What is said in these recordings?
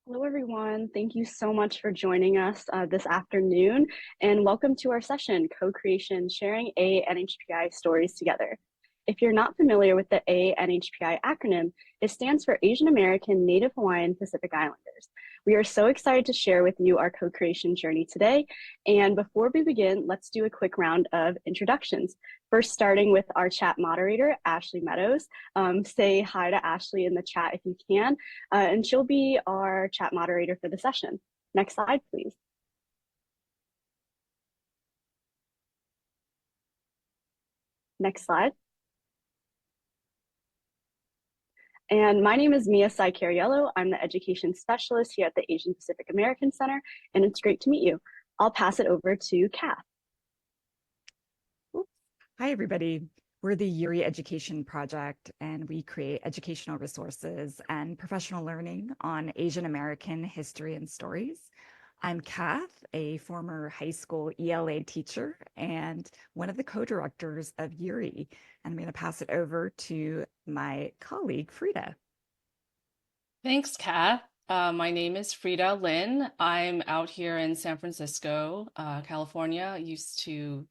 Hello, everyone. Thank you so much for joining us this afternoon, and welcome to our session, Co-Creation, Sharing ANHPI Stories Together. If you're not familiar with the ANHPI acronym, it stands for Asian American Native Hawaiian Pacific Islanders. We are so excited to share with you our co-creation journey today. And before we begin, let's do a quick round of introductions. First, starting with our chat moderator, Ashley Meadows. Say hi to Ashley in the chat if you can, and she'll be our chat moderator for the session. Next slide, please. Next slide. And my name is Mia Sai-Cariello. I'm the education specialist here at the Asian Pacific American Center, and it's great to meet you. I'll pass it over to Kath. Hi, everybody. We're the URI Education Project, and we create educational resources and professional learning on Asian American history and stories. I'm Kath, a former high school ELA teacher and one of the co-directors of URI. And I'm going to pass it over to my colleague, Frida. Thanks, Kath. My name is Frida Lin. I'm out here in San Francisco, California. I used to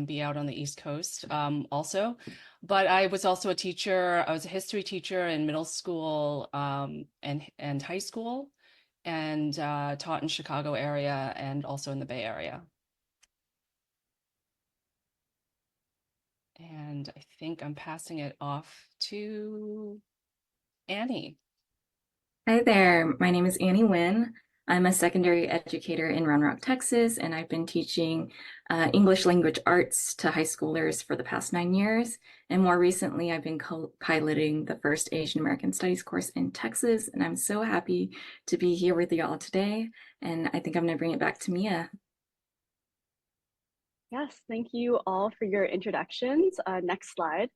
be out on the East Coast also, but I was also a teacher. I was a history teacher in middle school and high school, and taught in Chicago area and also in the Bay Area. And I think I'm passing it off to Annie. Hi there, my name is Annie Nguyen. I'm a secondary educator in Round Rock, Texas, and I've been teaching English language arts to high schoolers for the past 9 years. And more recently, I've been piloting the first Asian American Studies course in Texas, and I'm so happy to be here with you all today. And I think I'm going to bring it back to Mia. Yes, thank you all for your introductions. Next slide.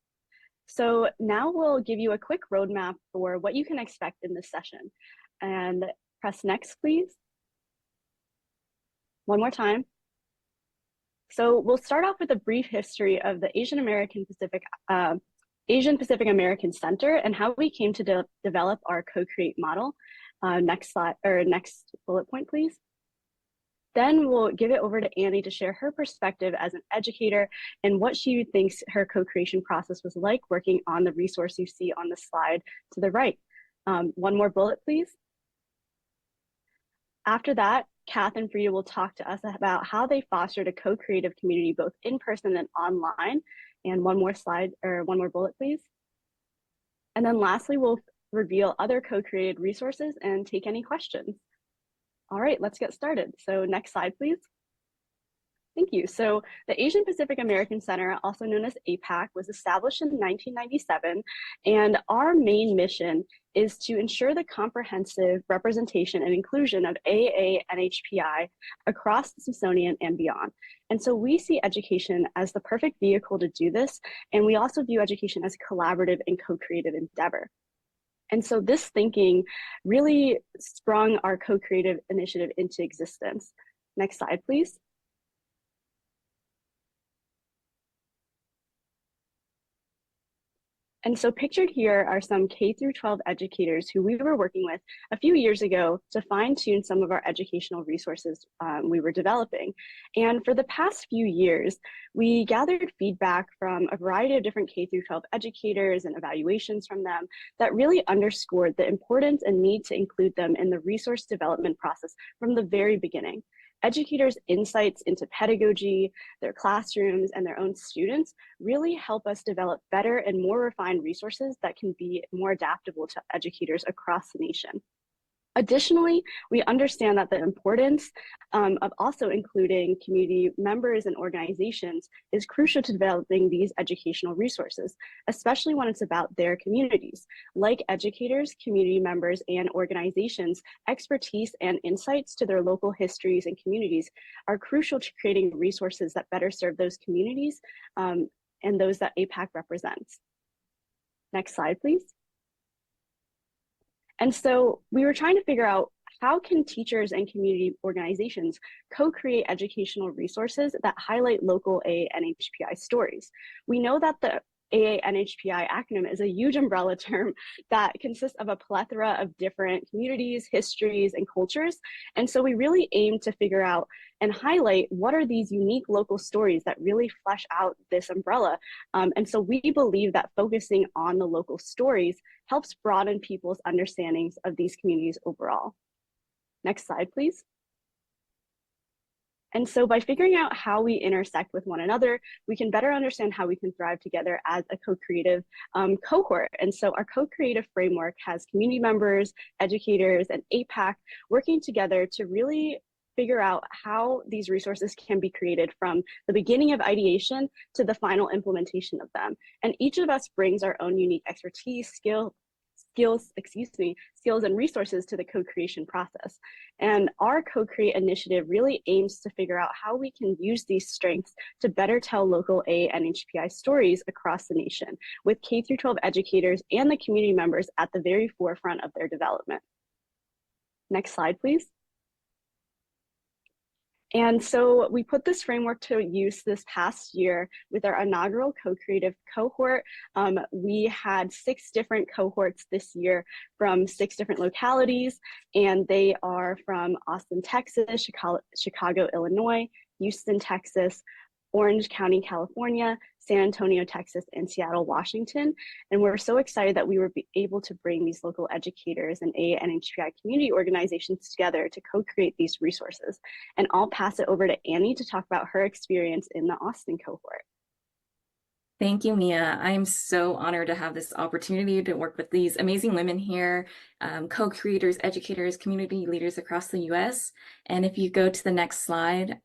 So now we'll give you a quick roadmap for what you can expect in this session. And press next, please. One more time. So we'll start off with a brief history of the Asian Pacific American Center and how we came to develop our co-create model. Next slide, or next bullet point, please. Then we'll give it over to Annie to share her perspective as an educator and what she thinks her co-creation process was like working on the resource you see on the slide to the right. One more bullet, please. After that, Kath and Frida will talk to us about how they fostered a co-creative community both in person and online. And one more slide, or one more bullet, please. And then lastly, we'll reveal other co-created resources and take any questions. All right, let's get started. So next slide, please. Thank you. So the Asian Pacific American Center, also known as APAC, was established in 1997, and our main mission is to ensure the comprehensive representation and inclusion of AANHPI across the Smithsonian and beyond. And so we see education as the perfect vehicle to do this, and we also view education as a collaborative and co-creative endeavor. And so this thinking really sprung our co-creative initiative into existence. Next slide, please. And so pictured here are some K through 12 educators who we were working with a few years ago to fine tune some of our educational resources we were developing. And for the past few years, we gathered feedback from a variety of different K through 12 educators and evaluations from them that really underscored the importance and need to include them in the resource development process from the very beginning. Educators' insights into pedagogy, their classrooms, and their own students really help us develop better and more refined resources that can be more adaptable to educators across the nation. Additionally, we understand that the importance of also including community members and organizations is crucial to developing these educational resources, especially when it's about their communities. Like educators, community members, and organizations, expertise and insights to their local histories and communities are crucial to creating resources that better serve those communities and those that APAC represents. Next slide, please. And so we were trying to figure out how can teachers and community organizations co-create educational resources that highlight local ANHPI stories. We know that the AANHPI acronym is a huge umbrella term that consists of a plethora of different communities, histories, and cultures. And so we really aim to figure out and highlight what are these unique local stories that really flesh out this umbrella. And so we believe that focusing on the local stories helps broaden people's understandings of these communities overall. Next slide, please. And so by figuring out how we intersect with one another, we can better understand how we can thrive together as a co-creative cohort. And so our co-creative framework has community members, educators, and APAC working together to really figure out how these resources can be created from the beginning of ideation to the final implementation of them. And each of us brings our own unique expertise, skills and resources to the co-creation process. And our Co-Create initiative really aims to figure out how we can use these strengths to better tell local AANHPI stories across the nation, with K-12 educators and the community members at the very forefront of their development. Next slide, please. And so we put this framework to use this past year with our inaugural co-creative cohort. We had 6 different cohorts this year from 6 different localities, and they are from Austin, Texas, Chicago, Illinois, Houston, Texas, Orange County, California, San Antonio, Texas, and Seattle, Washington. And we're so excited that we were able to bring these local educators and AANHPI community organizations together to co-create these resources. And I'll pass it over to Annie to talk about her experience in the Austin cohort. Thank you, Mia. I'm so honored to have this opportunity to work with these amazing women here, co-creators, educators, community leaders across the US. And if you go to the next slide,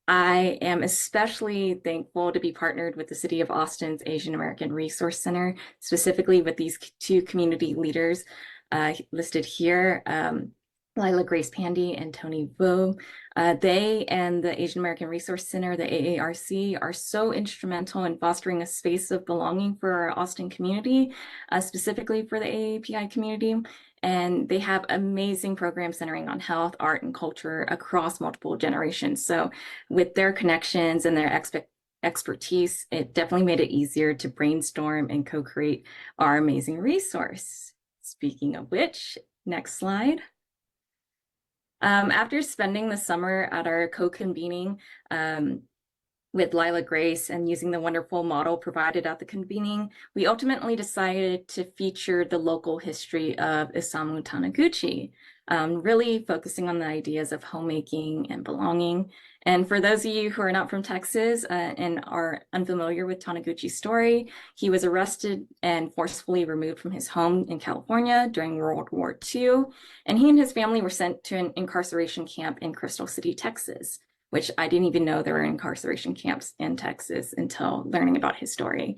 I am especially thankful to be partnered with the City of Austin's Asian American Resource Center, specifically with these 2 community leaders listed here, Lila Grace Pandy and Tony Vo. They and the Asian American Resource Center, the AARC, are so instrumental in fostering a space of belonging for our Austin community, specifically for the AAPI community. And they have amazing programs centering on health, art, and culture across multiple generations. So with their connections and their expertise, it definitely made it easier to brainstorm and co-create our amazing resource. Speaking of which, next slide. After spending the summer at our co-convening with Lila Grace and using the wonderful model provided at the convening, we ultimately decided to feature the local history of Isamu Taniguchi, really focusing on the ideas of homemaking and belonging. And for those of you who are not from Texas and are unfamiliar with Taniguchi's story, he was arrested and forcefully removed from his home in California during World War II. And he and his family were sent to an incarceration camp in Crystal City, Texas, which I didn't even know there were incarceration camps in Texas until learning about his story.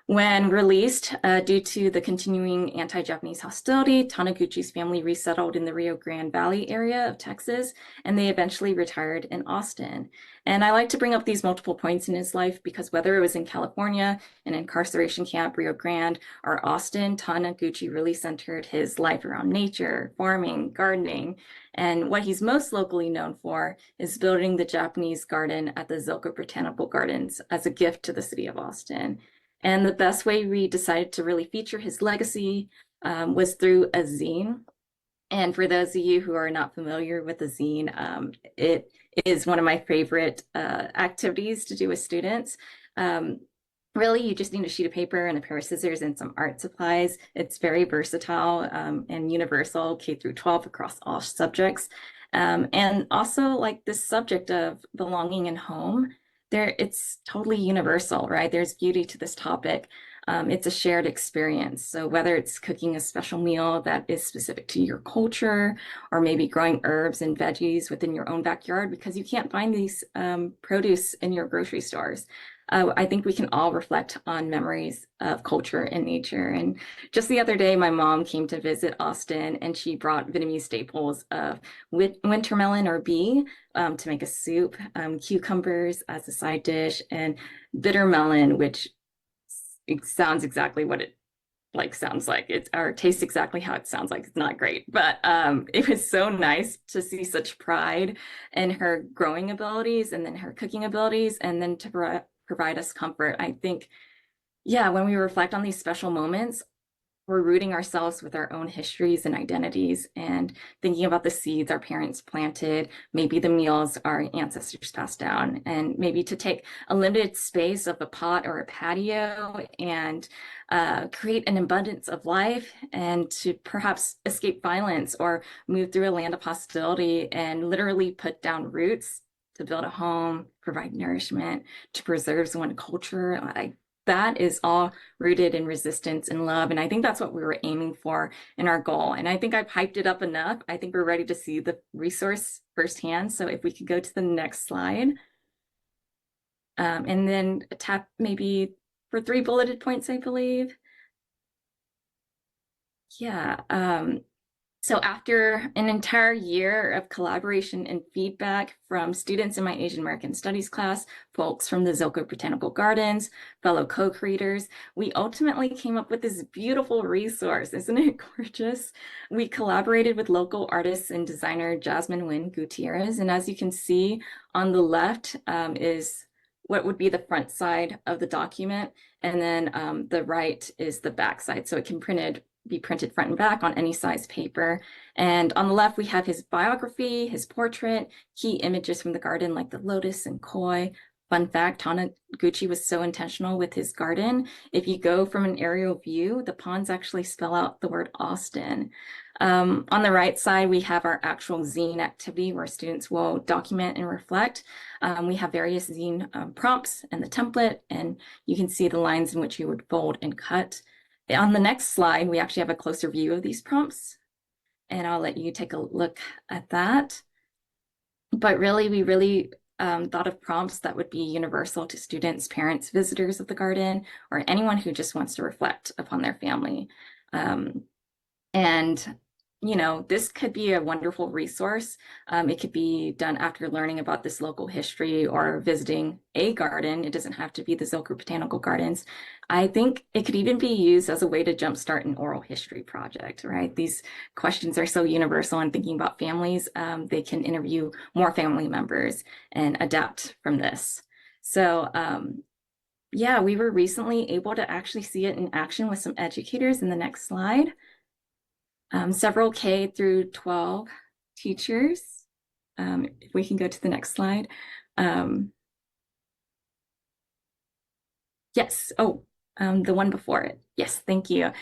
When released, due to the continuing anti-Japanese hostility, Taniguchi's family resettled in the Rio Grande Valley area of Texas, and they eventually retired in Austin. And I like to bring up these multiple points in his life because whether it was in California, an incarceration camp, Rio Grande, or Austin, Taniguchi really centered his life around nature, farming, gardening. And what he's most locally known for is building the Japanese garden at the Zilker Botanical Gardens as a gift to the city of Austin. And the best way we decided to really feature his legacy was through a zine. And for those of you who are not familiar with the zine, it is one of my favorite activities to do with students. Really, you just need a sheet of paper and a pair of scissors and some art supplies. It's very versatile and universal, K through 12 across all subjects. And also like this subject of belonging and home, it's totally universal, right? There's beauty to this topic. It's a shared experience. So whether it's cooking a special meal that is specific to your culture, or maybe growing herbs and veggies within your own backyard because you can't find these produce in your grocery stores. I think we can all reflect on memories of culture and nature. And just the other day, my mom came to visit Austin and she brought Vietnamese staples of winter melon or bee to make a soup, cucumbers as a side dish, and bitter melon, which it sounds exactly what it sounds like. Or tastes exactly how it sounds like. It's not great, but it was so nice to see such pride in her growing abilities and then her cooking abilities, and then to provide us comfort. I think yeah, when we reflect on these special moments, we're rooting ourselves with our own histories and identities and thinking about the seeds our parents planted, maybe the meals our ancestors passed down, and maybe to take a limited space of a pot or a patio and create an abundance of life, and to perhaps escape violence or move through a land of hostility and literally put down roots to build a home, provide nourishment, to preserve one culture. That is all rooted in resistance and love. And I think that's what we were aiming for in our goal. And I think I've hyped it up enough. I think we're ready to see the resource firsthand. So if we could go to the next slide. And then tap maybe for 3 bulleted points, I believe. Yeah. So after an entire year of collaboration and feedback from students in my Asian American Studies class, folks from the Zilker Botanical Gardens, fellow co-creators, we ultimately came up with this beautiful resource. Isn't it gorgeous? We collaborated with local artist and designer Jasmine Nguyen Gutierrez. And as you can see on the left is what would be the front side of the document. And then the right is the back side. So it can be printed front and back on any size paper. And on the left, we have his biography, his portrait, key images from the garden like the lotus and koi. Fun fact, Taniguchi was so intentional with his garden. If you go from an aerial view, the ponds actually spell out the word Austin. On the right side, we have our actual zine activity where students will document and reflect. We have various zine prompts and the template, and you can see the lines in which you would fold and cut. On the next slide, we actually have a closer view of these prompts, and I'll let you take a look at that. But really, we really thought of prompts that would be universal to students, parents, visitors of the garden, or anyone who just wants to reflect upon their family. And you know, this could be a wonderful resource. It could be done after learning about this local history or visiting a garden. It doesn't have to be the Zilker Botanical Gardens. I think it could even be used as a way to jumpstart an oral history project, right? These questions are so universal, and thinking about families, they can interview more family members and adapt from this. So yeah, we were recently able to actually see it in action with some educators in the next slide. Several K through 12 teachers. If we can go to the next slide. Yes, the one before it. Yes, thank you.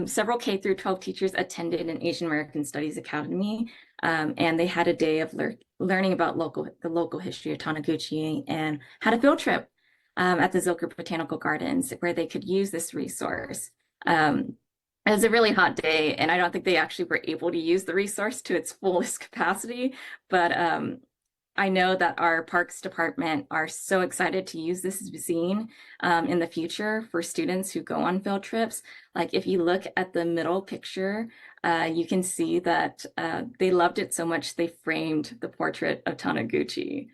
Several K through 12 teachers attended an Asian American Studies Academy, and they had a day of learning about the local history of Taniguchi, and had a field trip at the Zilker Botanical Gardens where they could use this resource. It was a really hot day, and I don't think they actually were able to use the resource to its fullest capacity, but I know that our parks department are so excited to use this zine in the future for students who go on field trips. Like if you look at the middle picture, you can see that they loved it so much they framed the portrait of Taniguchi.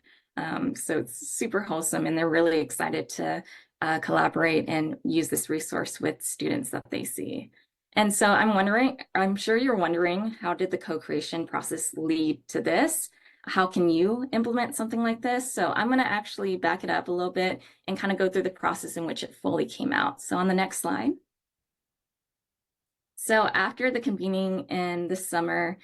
So it's super wholesome, and they're really excited to collaborate and use this resource with students that they see. And so I'm sure you're wondering, how did the co-creation process lead to this? How can you implement something like this? So I'm going to actually back it up a little bit and kind of go through the process in which it fully came out. So on the next slide. So after the convening in the summer,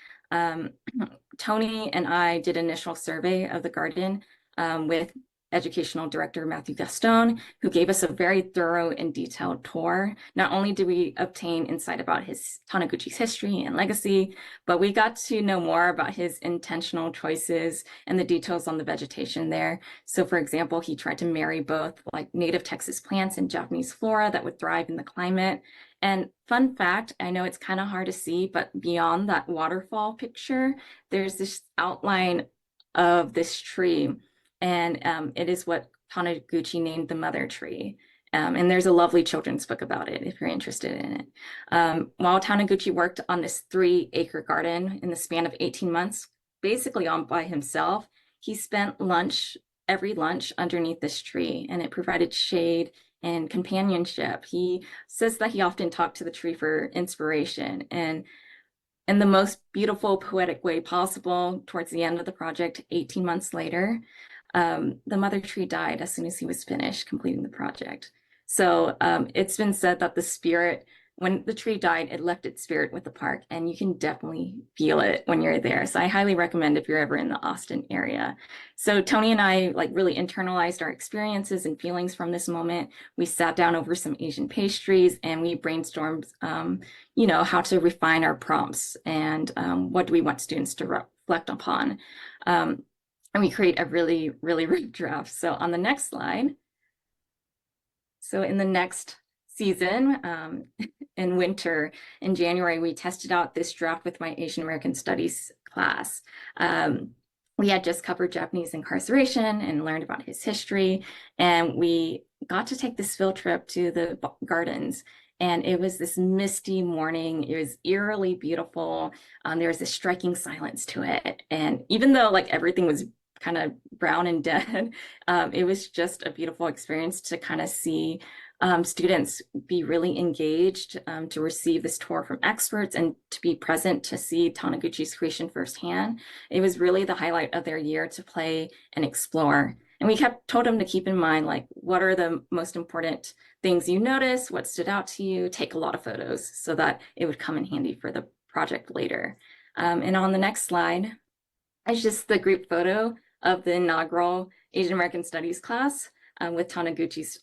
Tony and I did an initial survey of the garden with Educational Director Matthew Gaston, who gave us a very thorough and detailed tour. Not only did we obtain insight about Taniguchi's history and legacy, but we got to know more about his intentional choices and the details on the vegetation there. So for example, he tried to marry both like native Texas plants and Japanese flora that would thrive in the climate. And fun fact, I know it's kind of hard to see, but beyond that waterfall picture, there's this outline of this tree. And it is what Taniguchi named the mother tree. And there's a lovely children's book about it if you're interested in it. While Taniguchi worked on this 3-acre garden in the span of 18 months, basically on by himself, he spent every lunch underneath this tree, and it provided shade and companionship. He says that he often talked to the tree for inspiration, and in the most beautiful, poetic way possible, towards the end of the project, 18 months later, the mother tree died as soon as he was finished completing the project. So it's been said that the spirit, when the tree died, it left its spirit with the park, and you can definitely feel it when you're there. So I highly recommend if you're ever in the Austin area. So Tony and I like really internalized our experiences and feelings from this moment. We sat down over some Asian pastries and we brainstormed, you know, how to refine our prompts and what do we want students to reflect upon. And we create a really, really rough draft. So on the next slide, so in the next season, in winter, in January, we tested out this draft with my Asian American Studies class. We had just covered Japanese incarceration and learned about his history. And we got to take this field trip to the gardens. And it was this misty morning. It was eerily beautiful. There was this striking silence to it. And even though like everything was kind of brown and dead, it was just a beautiful experience to kind of see students be really engaged, to receive this tour from experts and to be present to see Taniguchi's creation firsthand. It was really the highlight of their year to play and explore. And we told them to keep in mind, like, what are the most important things you notice, what stood out to you, take a lot of photos so that it would come in handy for the project later. And on the next slide, it's just the group photo of the inaugural Asian American Studies class with Taniguchi's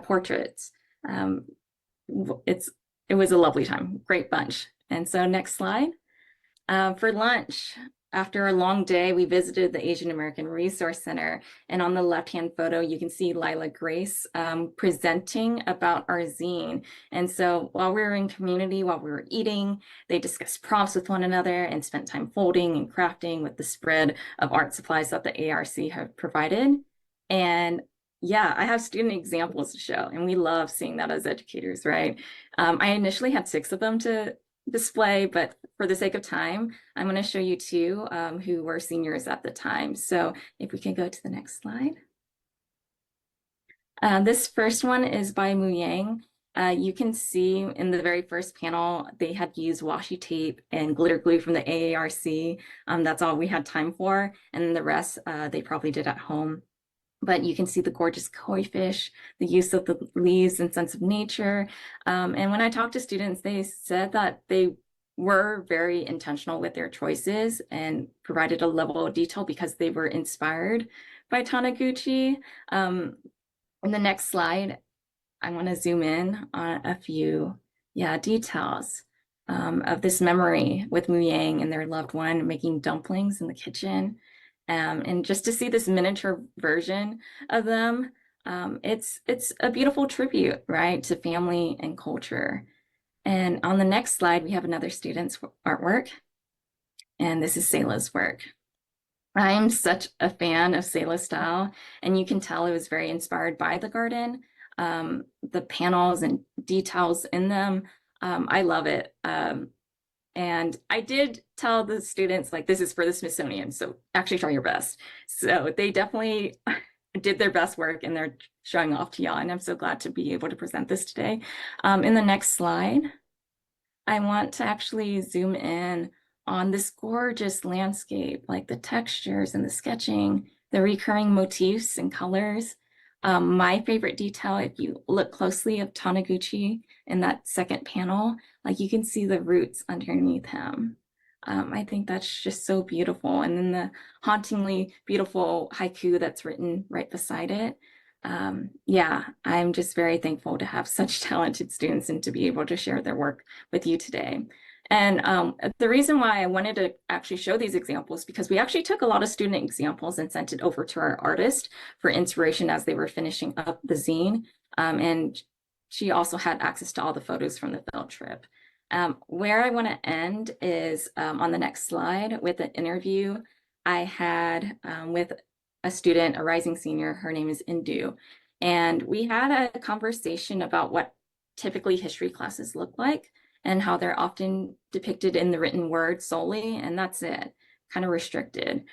portraits. It was a lovely time, great bunch. And so next slide. For lunch, after a long day, we visited the Asian American Resource Center. And on the left-hand photo, you can see Lila Grace presenting about our zine. And so while we were in community, while we were eating, they discussed prompts with one another and spent time folding and crafting with the spread of art supplies that the ARC have provided. And yeah, I have student examples to show, and we love seeing that as educators, right? I initially had 6 of them to display, but for the sake of time, I'm going to show you 2 who were seniors at the time. So if we can go to the next slide. This first one is by Mu Yang. You can see in the very first panel, they had used washi tape and glitter glue from the AARC. That's all we had time for. And then the rest, they probably did at home. But you can see the gorgeous koi fish, the use of the leaves and sense of nature. And when I talked to students, they said that they were very intentional with their choices and provided a level of detail because they were inspired by Taniguchi. In the next slide, I want to zoom in on a few details of this memory with Mu Yang and their loved one making dumplings in the kitchen. And just to see this miniature version of them, it's a beautiful tribute, right, to family and culture. And on the next slide, we have another student's artwork, and this is Selah's work. I'm such a fan of Selah's style, and you can tell it was very inspired by the garden. The panels and details in them, I love it. And I did tell the students, like, this is for the Smithsonian, so actually try your best. So they definitely did their best work and they're showing off to y'all. And I'm so glad to be able to present this today. In the next slide, I want to actually zoom in on this gorgeous landscape, like the textures and the sketching, the recurring motifs and colors. My favorite detail, if you look closely of Taniguchi in that second panel, like you can see the roots underneath him. I think that's just so beautiful. And then the hauntingly beautiful haiku that's written right beside it. Yeah, I'm just very thankful to have such talented students and to be able to share their work with you today. And the reason why I wanted to actually show these examples, because we actually took a lot of student examples and sent it over to our artist for inspiration as they were finishing up the zine. And she also had access to all the photos from the field trip. Where I want to end is on the next slide with an interview I had with a student, a rising senior. Her name is Indu. And we had a conversation about what typically history classes look like and how they're often depicted in the written word solely, and that's it, kind of restricted,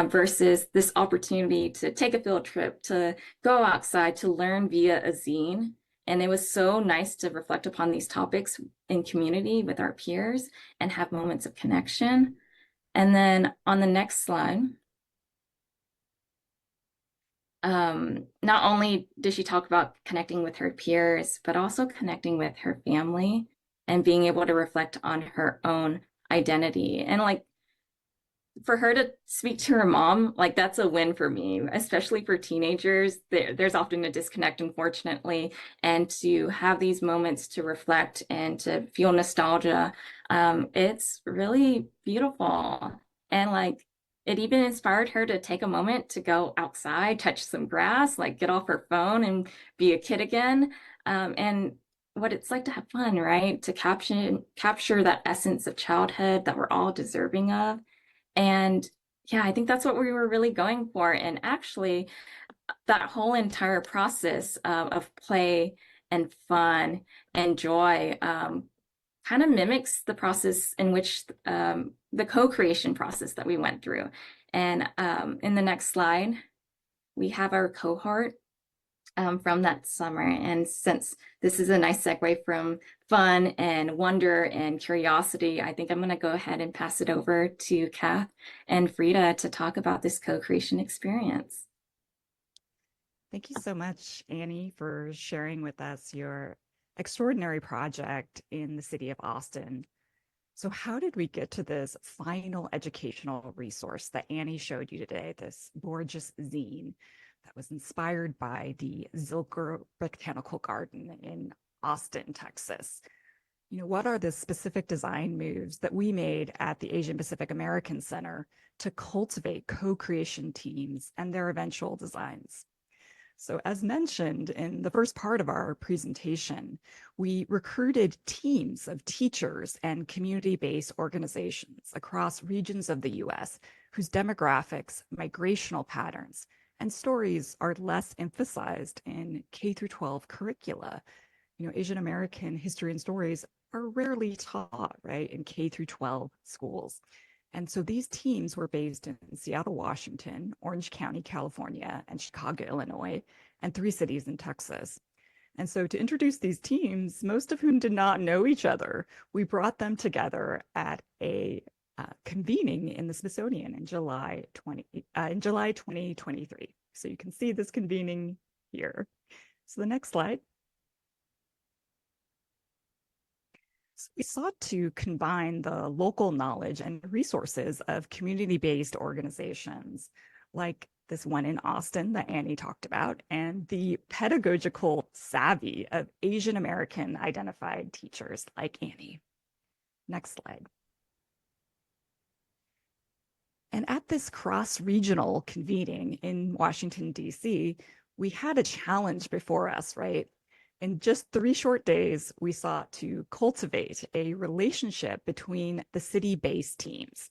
versus this opportunity to take a field trip, to go outside, to learn via a zine. And it was so nice to reflect upon these topics in community with our peers and have moments of connection. And then on the next slide, Not only did she talk about connecting with her peers, but also connecting with her family and being able to reflect on her own identity. And like for her to speak to her mom, like that's a win for me, especially for teenagers. There's often a disconnect, unfortunately, and to have these moments to reflect and to feel nostalgia, it's really beautiful. And like it even inspired her to take a moment to go outside, touch some grass, like get off her phone and be a kid again. And what it's like to have fun, right? To capture that essence of childhood that we're all deserving of. And yeah, I think that's what we were really going for. And actually, that whole entire process of play and fun and joy kind of mimics the process in which the co-creation process that we went through. And in the next slide, we have our cohort from that summer. And since this is a nice segue from fun and wonder and curiosity, I think I'm going to go ahead and pass it over to Kath and Frida to talk about this co-creation experience. Thank you so much, Annie, for sharing with us your extraordinary project in the city of Austin. So how did we get to this final educational resource that Annie showed you today, this gorgeous zine that was inspired by the Zilker Botanical Garden in Austin, Texas? You know, what are the specific design moves that we made at the Asian Pacific American Center to cultivate co-creation teams and their eventual designs? So as mentioned in the first part of our presentation, we recruited teams of teachers and community-based organizations across regions of the US whose demographics, migrational patterns, and stories are less emphasized in K through 12 curricula. You know, Asian American history and stories are rarely taught, right, in K through 12 schools. And so these teams were based in Seattle, Washington, Orange County, California, and Chicago, Illinois, and 3 cities in Texas. And so to introduce these teams, most of whom did not know each other, we brought them together at a convening in the Smithsonian in July 2023. So you can see this convening here. So the next slide. So we sought to combine the local knowledge and resources of community-based organizations like this one in Austin that Annie talked about, and the pedagogical savvy of Asian American identified teachers like Annie. Next slide. And at this cross-regional convening in Washington, D.C., we had a challenge before us, right? In just 3 short days, we sought to cultivate a relationship between the city-based teams.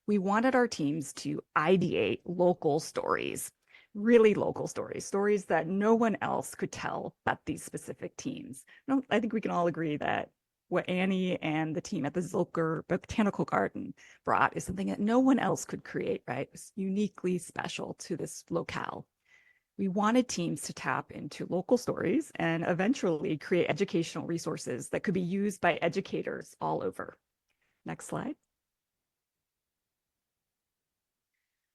We wanted our teams to ideate local stories, really local stories, stories that no one else could tell but these specific teams. I think we can all agree that what Annie and the team at the Zilker Botanical Garden brought is something that no one else could create, right? It was uniquely special to this locale. We wanted teams to tap into local stories and eventually create educational resources that could be used by educators all over. Next slide.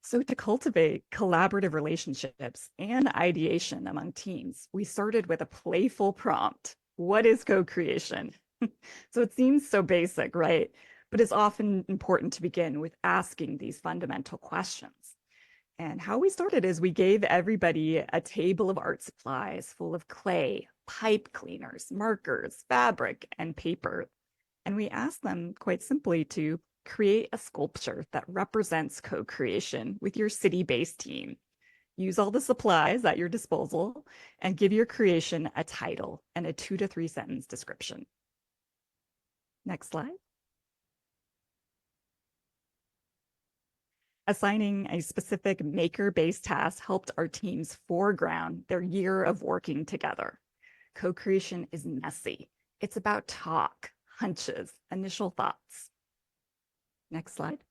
So to cultivate collaborative relationships and ideation among teams, we started with a playful prompt. What is co-creation? So it seems so basic, right? But it's often important to begin with asking these fundamental questions. And how we started is we gave everybody a table of art supplies full of clay, pipe cleaners, markers, fabric, and paper. And we asked them quite simply to create a sculpture that represents co-creation with your city-based team. Use all the supplies at your disposal and give your creation a title and a 2 to 3 sentence description. Next slide. Assigning a specific maker-based task helped our teams foreground their year of working together. Co-creation is messy. It's about talk, hunches, initial thoughts. Next slide.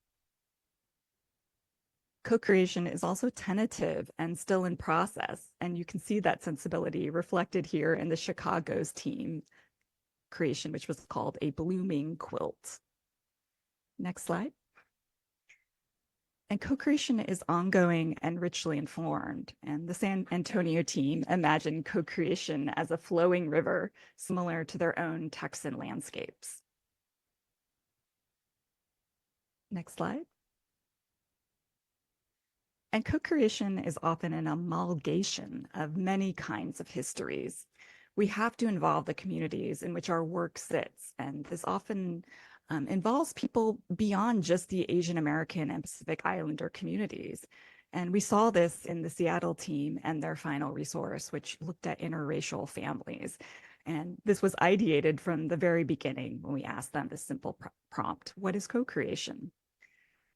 Co-creation is also tentative and still in process, and you can see that sensibility reflected here in the Chicago's team creation, which was called a blooming quilt. Next slide. And co-creation is ongoing and richly informed. And the San Antonio team imagined co-creation as a flowing river, similar to their own Texan landscapes. Next slide. And co-creation is often an amalgamation of many kinds of histories. We have to involve the communities in which our work sits, and this often involves people beyond just the Asian American and Pacific Islander communities. And we saw this in the Seattle team and their final resource, which looked at interracial families. And this was ideated from the very beginning when we asked them this simple prompt: what is co-creation?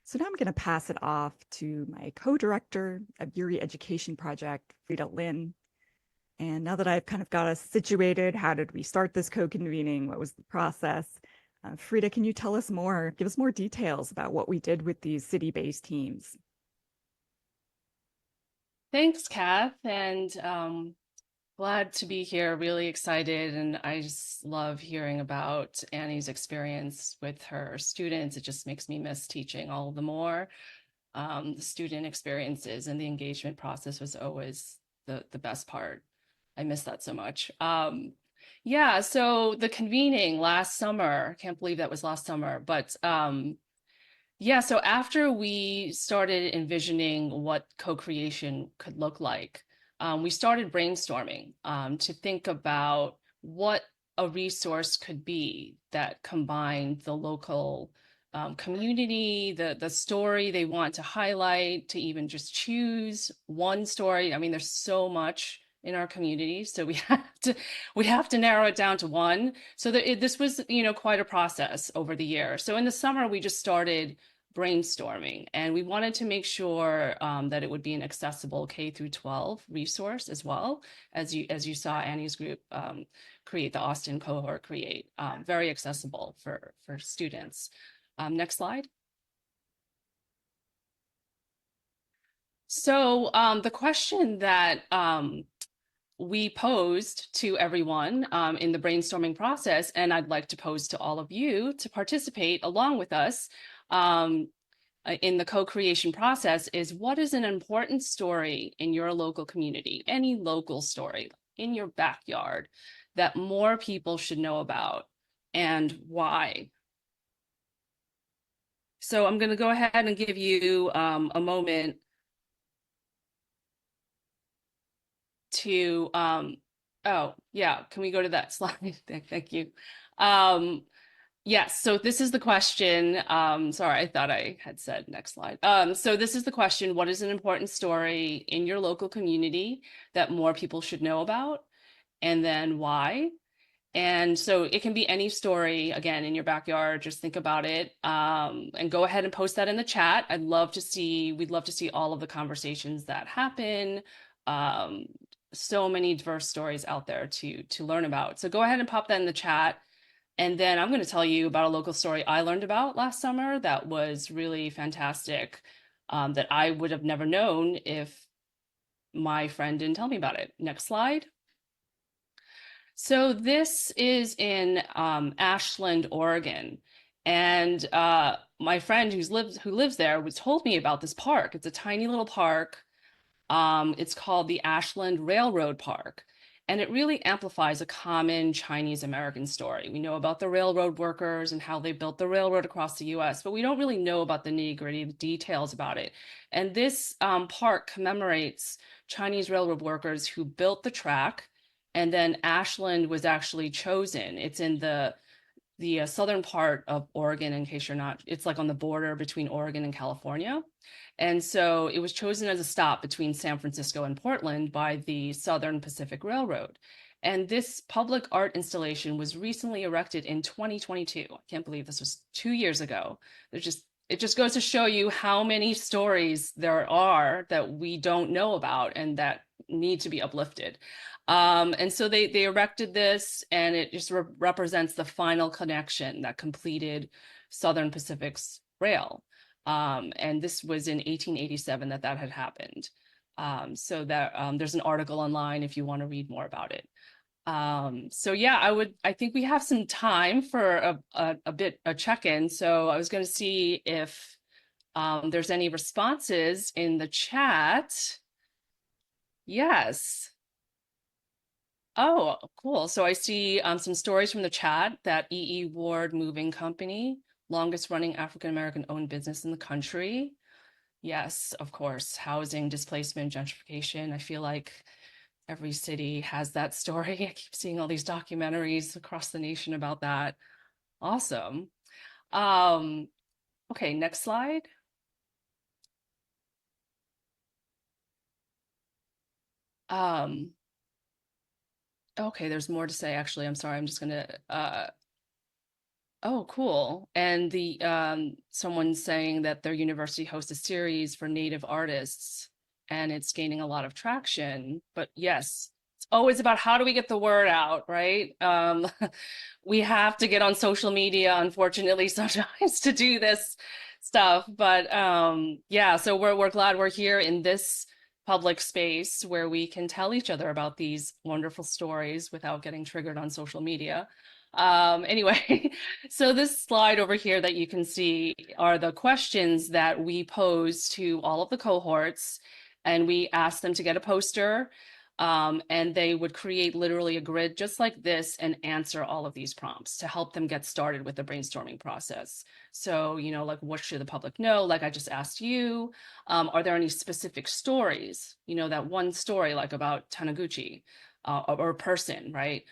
So now I'm going to pass it off to my co-director of URI Education Project, Frida Lin. And now that I've kind of got us situated, how did we start this co-convening? What was the process? Frida, can you tell us more, give us more details about what we did with these city-based teams? Thanks, Kath, and glad to be here, really excited, and I just love hearing about Annie's experience with her students. It just makes me miss teaching all the more. The student experiences and the engagement process was always the best part. I miss that so much. Yeah, so the convening last summer, I can't believe that was last summer, but yeah, so after we started envisioning what co-creation could look like, we started brainstorming to think about what a resource could be that combined the local community, the story they want to highlight, to even just choose one story. I mean, there's so much in our community, so we have to narrow it down to one. So this was, quite a process over the year. So in the summer, we just started brainstorming, and we wanted to make sure that it would be an accessible K through 12 resource, as well as you saw Annie's group create, the Austin cohort create, very accessible for students. Next slide. So the question that we posed to everyone in the brainstorming process, and I'd like to pose to all of you to participate along with us in the co-creation process, is: what is an important story in your local community, any local story in your backyard, that more people should know about, and why? So I'm going to go ahead and give you a moment to, oh yeah, can we go to that slide? Thank you. Yes, so this is the question. Sorry, I thought I had said next slide. So this is the question: what is an important story in your local community that more people should know about, and then why? And so it can be any story, again, in your backyard. Just think about it, and go ahead and post that in the chat. We'd love to see all of the conversations that happen. So many diverse stories out there to learn about. So go ahead and pop that in the chat. And then I'm going to tell you about a local story I learned about last summer that was really fantastic, that I would have never known if my friend didn't tell me about it. Next slide. So this is in Ashland, Oregon. And my friend who lives there told me about this park. It's a tiny little park. It's called the Ashland Railroad Park. And it really amplifies a common Chinese American story. We know about the railroad workers and how they built the railroad across the US, but we don't really know about the nitty-gritty details about it. And this park commemorates Chinese railroad workers who built the track, and then Ashland was actually chosen. It's in the southern part of Oregon, in case you're not, it's like on the border between Oregon and California. And so it was chosen as a stop between San Francisco and Portland by the Southern Pacific Railroad. And this public art installation was recently erected in 2022. I can't believe this was 2 years ago. It just goes to show you how many stories there are that we don't know about and that need to be uplifted. And so they erected this, and it just represents the final connection that completed Southern Pacific's rail. And this was in 1887 that had happened. So that there's an article online if you want to read more about it. So yeah, I think we have some time for a check-in. So I was going to see if there's any responses in the chat. Yes. Oh, cool. So I see some stories from the chat that E.E. Ward Moving Company, longest running African-American owned business in the country. Yes, of course. Housing, displacement, gentrification. I feel like every city has that story. I keep seeing all these documentaries across the nation about that. Awesome. Okay, next slide. Okay, there's more to say, actually. I'm sorry. I'm just gonna oh, cool. And the someone's saying that their university hosts a series for Native artists and it's gaining a lot of traction. But yes, it's always about how do we get the word out, right? We have to get on social media, unfortunately, sometimes to do this stuff. But yeah, so we're glad we're here in this public space where we can tell each other about these wonderful stories without getting triggered on social media. Anyway, so this slide over here that you can see are the questions that we pose to all of the cohorts, and we asked them to get a poster, and they would create literally a grid just like this and answer all of these prompts to help them get started with the brainstorming process. So, you know, like what should the public know? Like I just asked you, are there any specific stories? You know, that one story like about Taniguchi or a person, right?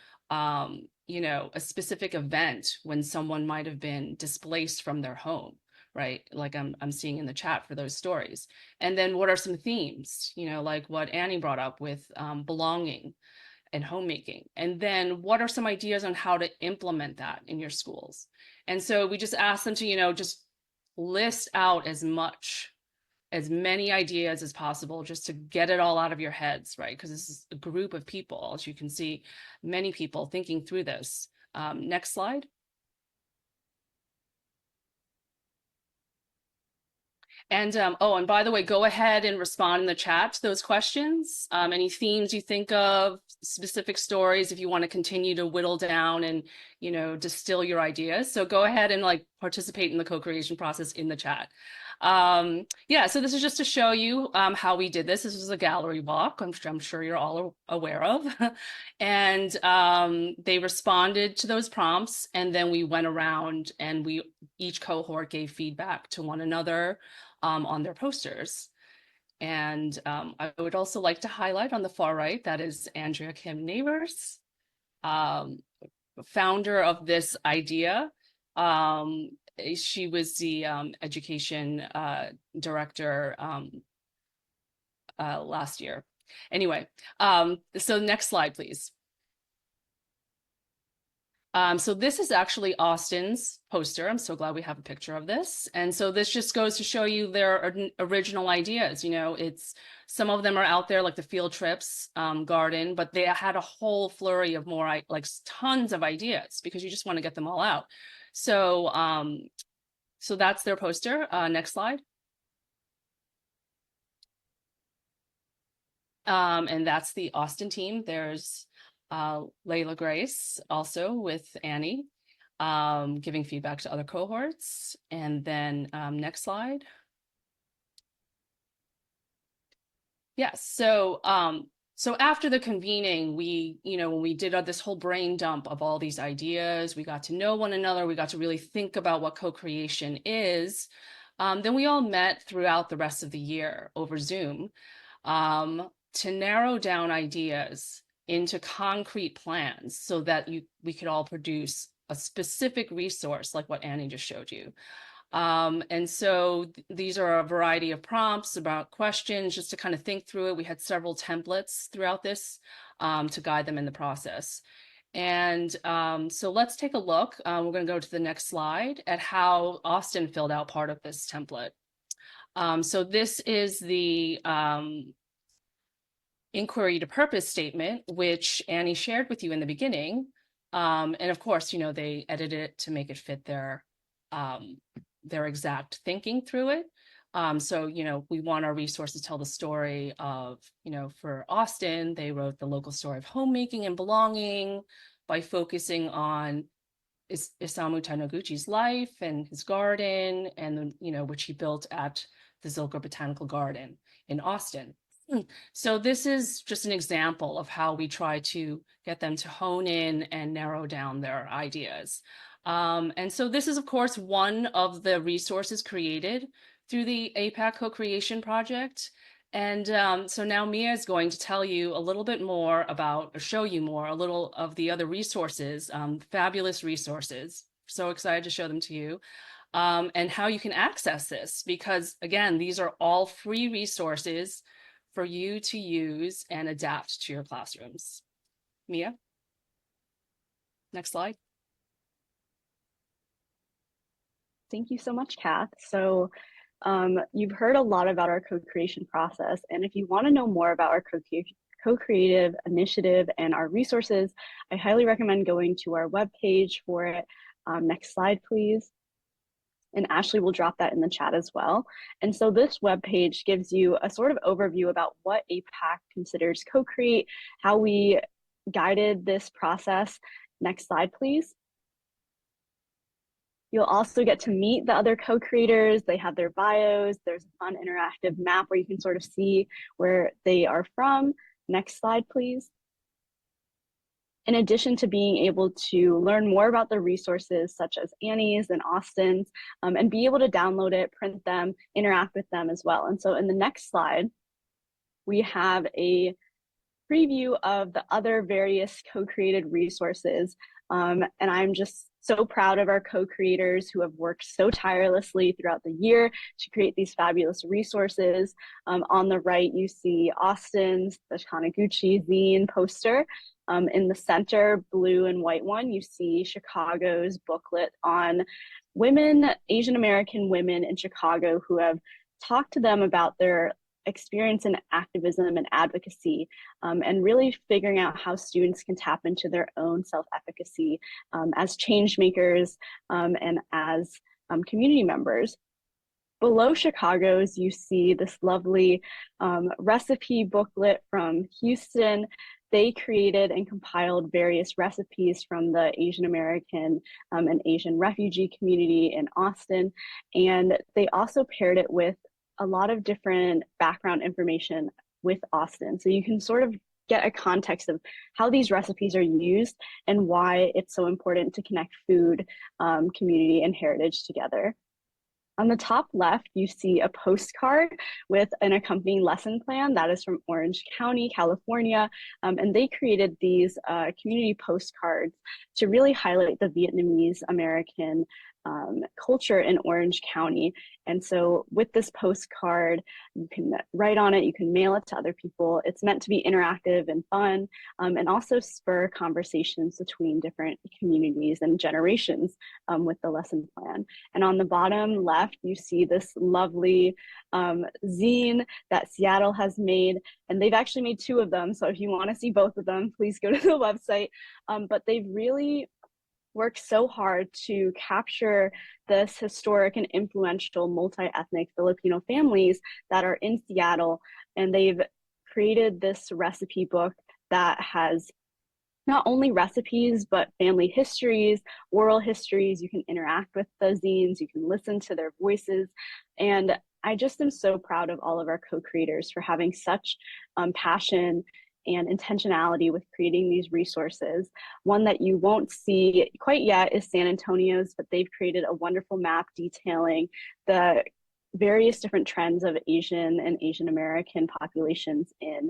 You know, a specific event when someone might have been displaced from their home, right? Like I'm seeing in the chat for those stories. And then what are some themes, you know, like what Annie brought up with belonging and homemaking. And then what are some ideas on how to implement that in your schools? And so we just asked them to, you know, just list out as many ideas as possible just to get it all out of your heads, right? Because this is a group of people, as you can see, many people thinking through this. Next slide. And oh, and by the way, go ahead and respond in the chat to those questions. Any themes you think of, specific stories, if you want to continue to whittle down and, you know, distill your ideas. So go ahead and like participate in the co-creation process in the chat. Yeah, so this is just to show you how we did this. This was a gallery walk, I'm sure you're all aware of. And they responded to those prompts, and then we went around and each cohort gave feedback to one another on their posters. And I would also like to highlight on the far right, that is Andrea Kim Neighbors, founder of this idea. She was the education director last year. Anyway, so next slide, please. So this is actually Austin's poster. I'm so glad we have a picture of this. And so this just goes to show you their original ideas. You know, it's some of them are out there like the field trips garden, but they had a whole flurry of more like tons of ideas because you just want to get them all out. So so that's their poster. Next slide. And that's the Austin team. There's Layla Grace also with Annie giving feedback to other cohorts. And then next slide. Yes, so so after the convening, we, you know, when we did this whole brain dump of all these ideas, we got to know one another, we got to really think about what co-creation is. Then we all met throughout the rest of the year over Zoom to narrow down ideas into concrete plans so that we could all produce a specific resource like what Annie just showed you. And so these are a variety of prompts about questions just to kind of think through it. We had several templates throughout this to guide them in the process. And so let's take a look. We're going to go to the next slide at how Austin filled out part of this template. So this is the inquiry to purpose statement, which Annie shared with you in the beginning. And of course, you know, they edited it to make it fit their exact thinking through it. So, you know, we want our resources to tell the story of, you know, for Austin, they wrote the local story of homemaking and belonging by focusing on Isamu Taniguchi's life and his garden, and which he built at the Zilker Botanical Garden in Austin. So this is just an example of how we try to get them to hone in and narrow down their ideas. And so this is, of course, one of the resources created through the APAC Co-Creation Project. And so now Mia is going to tell you a little bit more about, or show you more, a little of the other resources, fabulous resources. So excited to show them to you, and how you can access this, because again, these are all free resources for you to use and adapt to your classrooms. Mia, next slide. Thank you so much, Kath. So you've heard a lot about our co-creation process, and if you want to know more about our co-creative initiative and our resources, I highly recommend going to our webpage for it. Next slide, please. And Ashley will drop that in the chat as well. And so this webpage gives you a sort of overview about what APAC considers co-create, how we guided this process. Next slide, please. You'll also get to meet the other co-creators. They have their bios. There's a fun interactive map where you can sort of see where they are from. Next slide, please. In addition to being able to learn more about the resources such as Annie's and Austin's, and be able to download it, print them, interact with them as well. And so in the next slide, we have a preview of the other various co-created resources. And I'm just so proud of our co-creators who have worked so tirelessly throughout the year to create these fabulous resources. On the right, you see Austin's, the Taniguchi zine poster. In the center, blue and white one, you see Chicago's booklet on women, Asian American women in Chicago who have talked to them about their experience in activism and advocacy, and really figuring out how students can tap into their own self-efficacy as change makers and as community members. Below Chicago's, you see this lovely recipe booklet from Houston. They created and compiled various recipes from the Asian American and Asian refugee community in Austin. And they also paired it with a lot of different background information with Austin. So you can sort of get a context of how these recipes are used and why it's so important to connect food, community, and heritage together. On the top left, you see a postcard with an accompanying lesson plan that is from Orange County, California. And they created these community postcards to really highlight the Vietnamese American culture in Orange County. And so with this postcard, you can write on it, you can mail it to other people. It's meant to be interactive and fun, and also spur conversations between different communities and generations with the lesson plan. And on the bottom left, you see this lovely zine that Seattle has made, and they've actually made two of them. So if you want to see both of them, please go to the website. But they've really worked so hard to capture this historic and influential multi-ethnic Filipino families that are in Seattle. And they've created this recipe book that has not only recipes, but family histories, oral histories. You can interact with the zines, you can listen to their voices. And I just am so proud of all of our co-creators for having such passion and intentionality with creating these resources. One that you won't see quite yet is San Antonio's, but they've created a wonderful map detailing the various different trends of Asian and Asian American populations in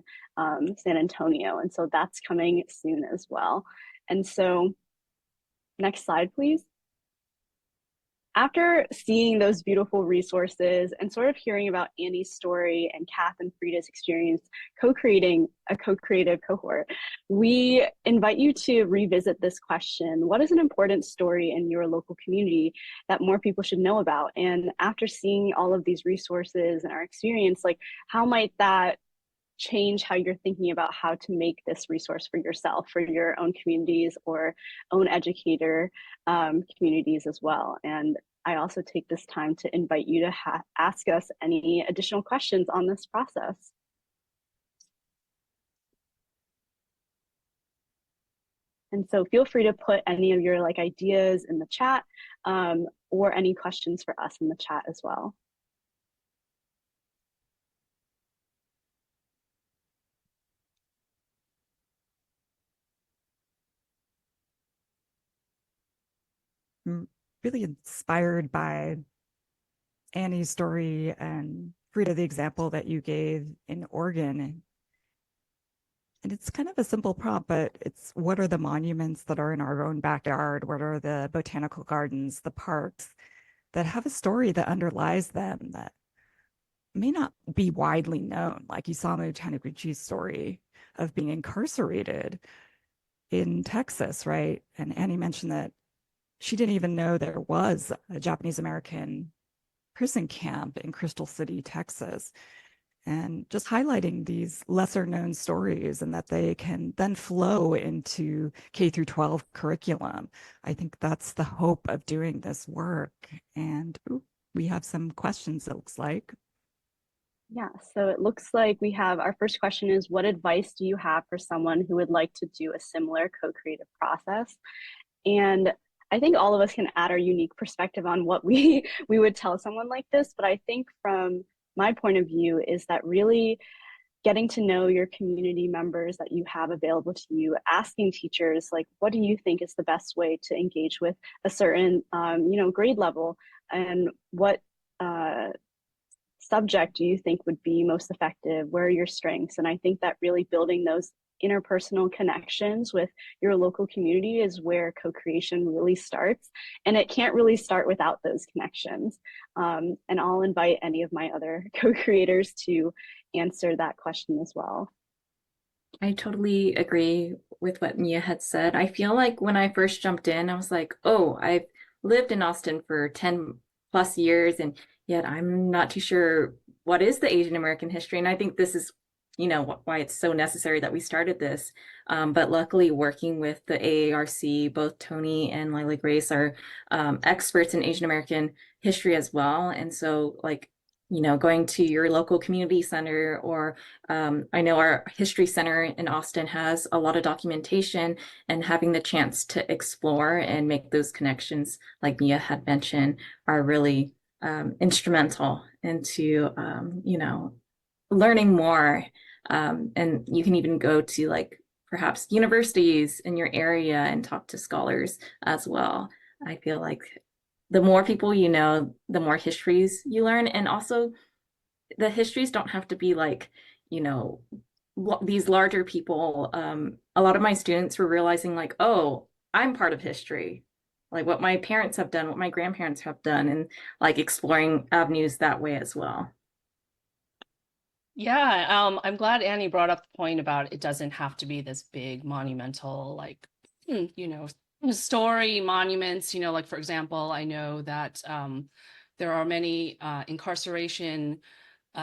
San Antonio. And so that's coming soon as well. And so next slide, please. After seeing those beautiful resources and sort of hearing about Annie's story and Kath and Frida's experience co-creating a co-creative cohort, we invite you to revisit this question: what is an important story in your local community that more people should know about? And after seeing all of these resources and our experience, like, how might that change how you're thinking about how to make this resource for yourself, for your own communities or own educator communities as well? And I also take this time to invite you to ask us any additional questions on this process. And so feel free to put any of your like ideas in the chat or any questions for us in the chat as well. I'm really inspired by Annie's story and Frida, the example that you gave in Oregon. And it's kind of a simple prompt, but it's what are the monuments that are in our own backyard? What are the botanical gardens, the parks that have a story that underlies them that may not be widely known? Like Isamu Taniguchi's story of being incarcerated in Texas, right? And Annie mentioned that she didn't even know there was a Japanese American prison camp in Crystal City, Texas. And just highlighting these lesser known stories and that they can then flow into K through 12 curriculum. I think that's the hope of doing this work. And we have some questions, it looks like. Yeah, so it looks like we have our first question is, what advice do you have for someone who would like to do a similar co-creative process? And I think all of us can add our unique perspective on what we would tell someone like this. But I think from my point of view is that really getting to know your community members that you have available to you, asking teachers, like, what do you think is the best way to engage with a certain, grade level, and what subject do you think would be most effective? Where are your strengths? And I think that really building those interpersonal connections with your local community is where co-creation really starts. And it can't really start without those connections. And I'll invite any of my other co-creators to answer that question as well. I totally agree with what Mia had said. I feel like when I first jumped in, I was like, oh, I've lived in Austin for 10 plus years, and yet I'm not too sure what is the Asian American history. And I think this is, why it's so necessary that we started this. But luckily, working with the AARC, both Tony and Lila Grace are experts in Asian American history as well. And so, like, going to your local community center, or I know our history center in Austin has a lot of documentation, and having the chance to explore and make those connections, like Mia had mentioned, are really instrumental into, learning more. And you can even go to like perhaps universities in your area and talk to scholars as well. I feel like the more people you know, the more histories you learn. And also, the histories don't have to be like, these larger people. A lot of my students were realizing, like, oh, I'm part of history, like what my parents have done, what my grandparents have done, and like exploring avenues that way as well. Yeah, I'm glad Annie brought up the point about it doesn't have to be this big monumental, like, story monuments, like, for example, I know that there are many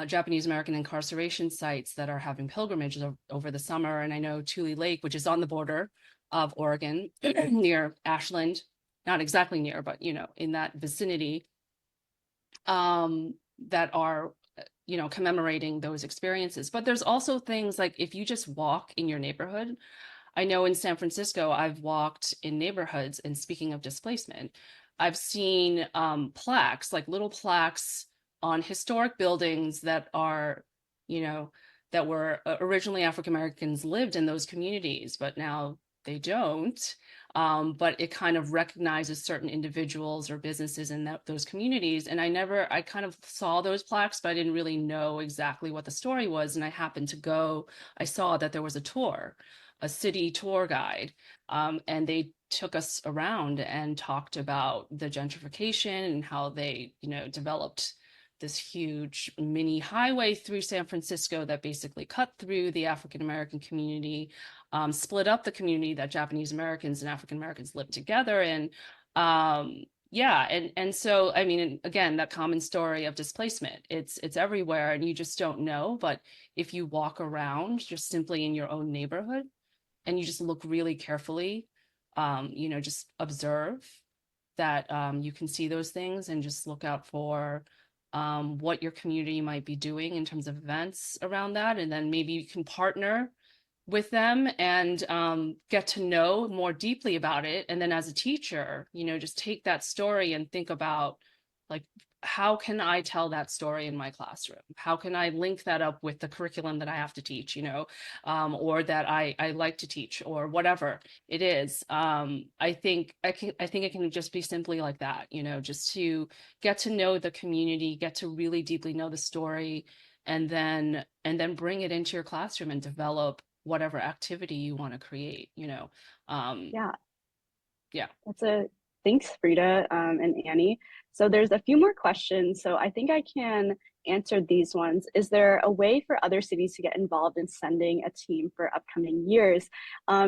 Japanese American incarceration sites that are having pilgrimages over the summer. And I know Tule Lake, which is on the border of Oregon near Ashland, not exactly near, but, in that vicinity, that are commemorating those experiences. But there's also things like if you just walk in your neighborhood. I know in San Francisco, I've walked in neighborhoods, and speaking of displacement, I've seen plaques, like little plaques on historic buildings that are, that were originally African Americans lived in those communities, but now they don't. But it kind of recognizes certain individuals or businesses in those communities. And I kind of saw those plaques, but I didn't really know exactly what the story was. And I happened to go, I saw that there was a city tour guide, and they took us around and talked about the gentrification and how they, developed this huge mini highway through San Francisco that basically cut through the African American community, split up the community that Japanese Americans and African Americans lived together in. Yeah, and so I mean, again, that common story of displacement, it's everywhere, and you just don't know. But if you walk around just simply in your own neighborhood and you just look really carefully, just observe that, you can see those things, and just look out for what your community might be doing in terms of events around that. And then maybe you can partner with them and get to know more deeply about it. And then as a teacher, you know, just take that story and think about, like, how can I tell that story in my classroom? How can I link that up with the curriculum that I have to teach, you know, or that I like to teach, or whatever it is. I think it can just be simply like that, you know, just to get to know the community, get to really deeply know the story, and then bring it into your classroom and develop whatever activity you want to create, you know. Yeah, Yeah. that's a thanks, Frida, and Annie. So there's a few more questions. So I think I can answer these ones. Is there a way for other cities to get involved in sending a team for upcoming years?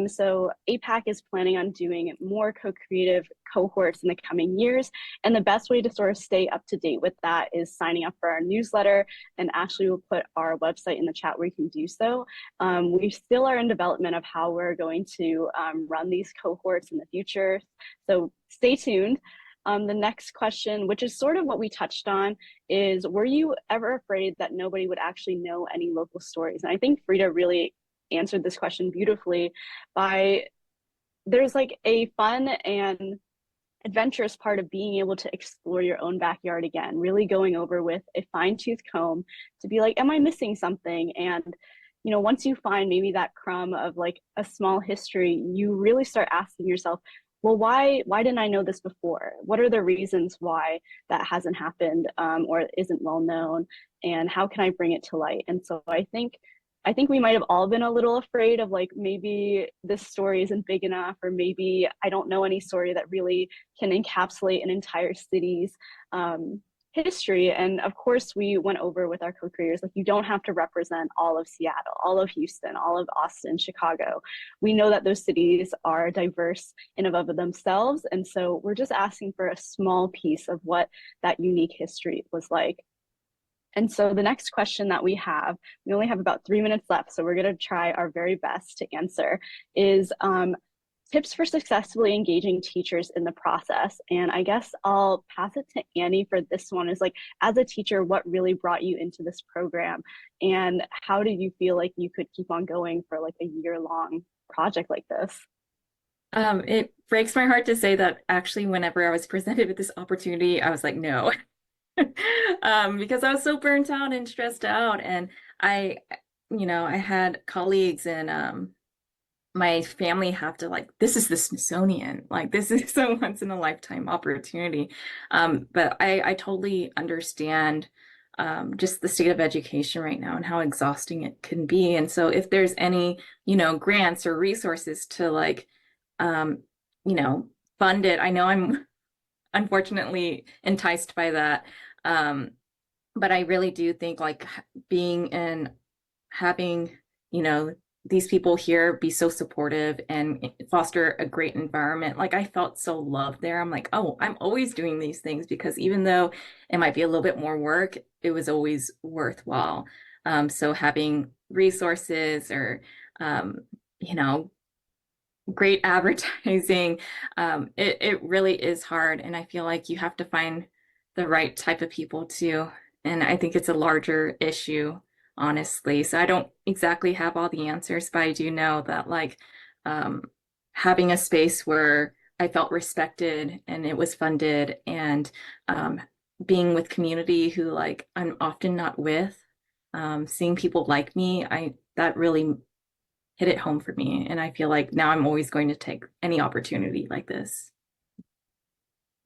So APAC is planning on doing more co-creative cohorts in the coming years. And the best way to sort of stay up to date with that is signing up for our newsletter. And Ashley will put our website in the chat where you can do so. We still are in development of how we're going to run these cohorts in the future. So stay tuned. The next question, which is sort of what we touched on, is were you ever afraid that nobody would actually know any local stories? And I think Frida really answered this question beautifully by there's like a fun and adventurous part of being able to explore your own backyard again, really going over with a fine-tooth comb to be like, am I missing something? And you know, once you find maybe that crumb of like a small history, you really start asking yourself, well, why didn't I know this before? What are the reasons why that hasn't happened, or isn't well known, and how can I bring it to light? And so I think we might have all been a little afraid of like, maybe this story isn't big enough, or maybe I don't know any story that really can encapsulate an entire city's history. And of course, we went over with our co-creators, like, you don't have to represent all of Seattle, all of Houston, all of Austin, Chicago. We know that those cities are diverse in and of themselves. And so we're just asking for a small piece of what that unique history was like. And so the next question that we only have about 3 minutes left, so we're going to try our very best to answer, is tips for successfully engaging teachers in the process. And I guess I'll pass it to Annie for this one. Is like, as a teacher, what really brought you into this program? And how did you feel like you could keep on going for like a year-long project like this? It breaks my heart to say that actually, whenever I was presented with this opportunity, I was like, no. Because I was so burnt out and stressed out, and I had colleagues and my family have to, like, this is the Smithsonian, like this is a once in a lifetime opportunity. But I totally understand just the state of education right now and how exhausting it can be. And so if there's any, grants or resources to like, fund it, I know I'm unfortunately enticed by that. But I really do think like being in having, these people here be so supportive and foster a great environment. Like, I felt so loved there. I'm like, oh, I'm always doing these things because even though it might be a little bit more work, it was always worthwhile. So having resources or, you know, great advertising, it really is hard. And I feel like you have to find the right type of people too. And I think it's a larger issue, honestly. So I don't exactly have all the answers, but I do know that like having a space where I felt respected and it was funded, and being with community who like I'm often not with, seeing people like me, that really hit it home for me. And I feel like now I'm always going to take any opportunity like this.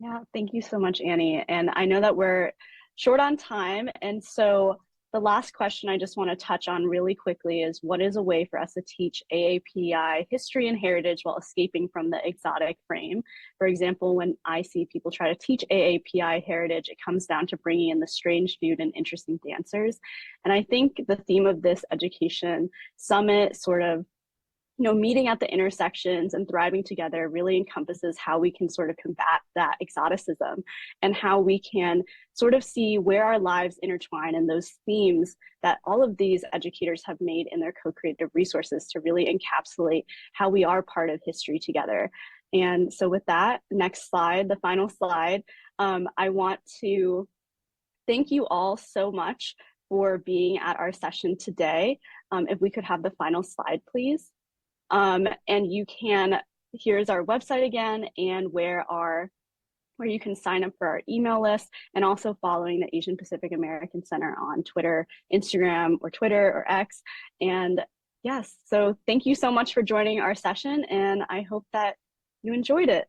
Yeah, thank you so much, Annie. And I know that we're short on time. And so the last question I just want to touch on really quickly is, what is a way for us to teach AAPI history and heritage while escaping from the exotic frame? For example, when I see people try to teach AAPI heritage, it comes down to bringing in the strange food and interesting dancers. And I think the theme of this education summit, sort of meeting at the intersections and thriving together, really encompasses how we can sort of combat that exoticism and how we can sort of see where our lives intertwine, and those themes that all of these educators have made in their co-creative resources to really encapsulate how we are part of history together. And so with that, next slide, the final slide, I want to thank you all so much for being at our session today. If we could have the final slide, please. And you can, here's our website again, and where you can sign up for our email list, and also following the Asian Pacific American Center on Twitter, Instagram, or Twitter or X. And yes, so thank you so much for joining our session, and I hope that you enjoyed it.